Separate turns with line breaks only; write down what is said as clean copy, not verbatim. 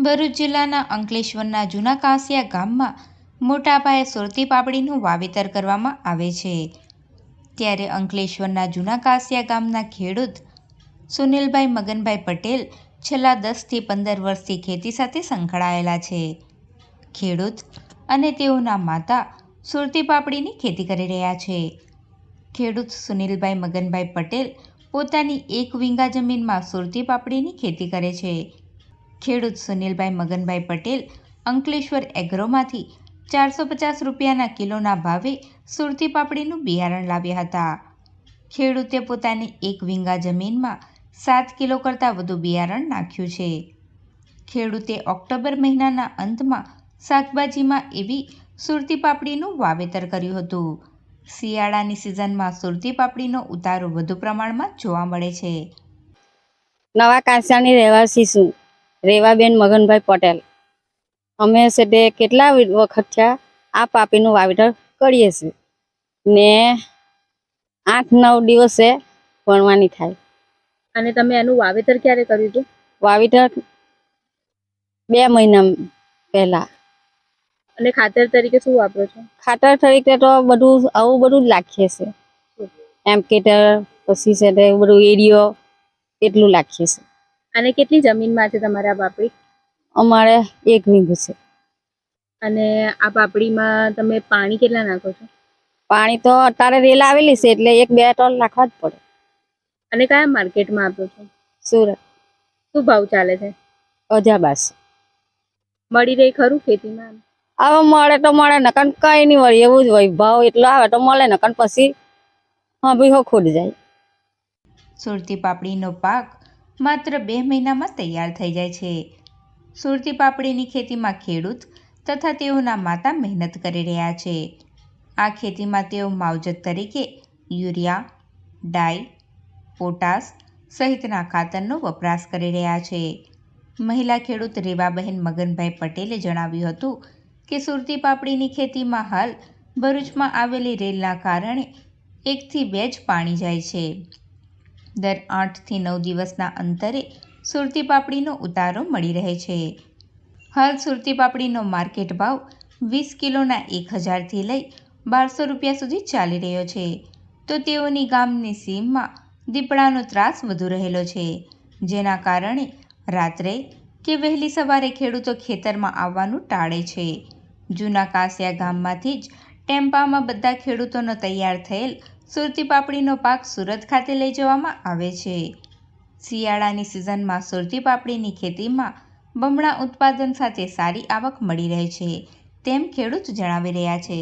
ભરૂચ જિલ્લાના અંકલેશ્વરના જૂના કાંસિયા ગામમાં મોટા પાયે સુરતી પાપડીનું વાવેતર કરવામાં આવે છે. ત્યારે અંકલેશ્વરના જૂના કાંસિયા ગામના ખેડૂત સુનિલભાઈ મગનભાઈ પટેલ છેલ્લા 10 થી 15 વર્ષથી ખેતી સાથે સંકળાયેલા છે. ખેડૂત અને તેઓના માતા સુરતી પાપડીની ખેતી કરી રહ્યા છે. ખેડૂત સુનિલભાઈ મગનભાઈ પટેલ પોતાની 1 વીઘા જમીનમાં સુરતી પાપડીની ખેતી કરે છે. ખેડૂત સુનિલભાઈ મગનભાઈ પટેલ અંકલેશ્વર એગ્રોમાંથી 450 રૂપિયાના કિલોના ભાવે સુરતી પાપડીનું બિયારણ લાવ્યા હતા. ખેડૂતે પોતાની 1 વીઘા જમીનમાં 7 કિલો કરતાં વધુ બિયારણ નાખ્યું છે. ખેડૂતે ઓક્ટોબર મહિનાના અંતમાં શાકભાજીમાં એવી સુરતી પાપડીનું વાવેતર કર્યું હતું. શિયાળાની સિઝનમાં સુરતી પાપડીનો ઉતારો વધુ પ્રમાણમાં જોવા મળે છે.
નવા કાંસિયાની રહેવાસી છું, રેવાબેન મગનભાઈ પટેલ. અમે છે કેટલા વખત થયા આ પાપડીનું વાવેતર કરીએ છીએ ને 8-9 દિવસે ભણવાની થાય.
અને તમે એનું વાવેતર ક્યારે કર્યું હતું?
વાવેતર 2 મહિના પહેલા.
અને ખાતર તરીકે શું વાપરો છો?
ખાતર તરીકે તો આવું બધું જ નાખીએ છીએ. એમ્કેટર પછી છે તે બધું એરિયો એટલું નાખીએ છીએ.
અને કેટલી જમીનમાં છે તમારે આ પાપડી?
અમારે 1 વીઘું છે.
અને આ પાપડીમાં તમે પાણી કેટલા નાખો છો?
પાણી તો અત્યારે રેલ આવેલી છે એટલે 1-2 ટન નાખવા જ પડે.
અને કયા માર્કેટમાં આપો છો?
સુરત.
શું ભાવ ચાલે છે?
અજાબાસ
મળી રહી ખરું ખેતીમાં?
હવે મળે તો મળે, નકર કઈ નહીં મળે, એવું જ હોય. ભાવ એટલો આવે તો મળે, નકર પછી બી ખોટ જાય.
સુરતી પાપડીનો પાક માત્ર 2 મહિનામાં તૈયાર થઈ જાય છે. સુરતી પાપડીની ખેતીમાં ખેડૂત તથા તેઓના માતા મહેનત કરી રહ્યા છે. આ ખેતીમાં તેઓ માવજત તરીકે યુરિયા, ડાઈ, પોટાશ સહિતના ખાતરનો વપરાશ કરી રહ્યા છે. મહિલા ખેડૂત રેવાબહેન મગનભાઈ પટેલે જણાવ્યું હતું કે સુરતી પાપડીની ખેતીમાં હાલ ભરૂચમાં આવેલી રેલના કારણે 1 થી 2 જ પાણી જાય છે. દર 8 થી 9 દિવસના અંતરે સુરતી પાપડીનો ઉતારો મળી રહે છે. હાલ સુરતી પાપડીનો માર્કેટ ભાવ 20 કિલોના 1000 થી લઈ 1200 રૂપિયા સુધી ચાલી રહ્યો છે. તો તેઓની ગામની સીમમાં દીપડાનો ત્રાસ વધુ રહેલો છે, જેના કારણે રાત્રે કે વહેલી સવારે ખેડૂતો ખેતરમાં આવવાનું ટાળે છે. જૂના કાંસિયા ગામમાંથી જ ટેમ્પામાં બધા ખેડૂતોનો તૈયાર થયેલ સુરતી પાપડીનો પાક સુરત ખાતે લઈ જવામાં આવે છે. શિયાળાની સિઝનમાં સુરતી પાપડીની ખેતીમાં બમણા ઉત્પાદન સાથે સારી આવક મળી રહે છે, તેમ ખેડૂત જણાવી રહ્યા છે.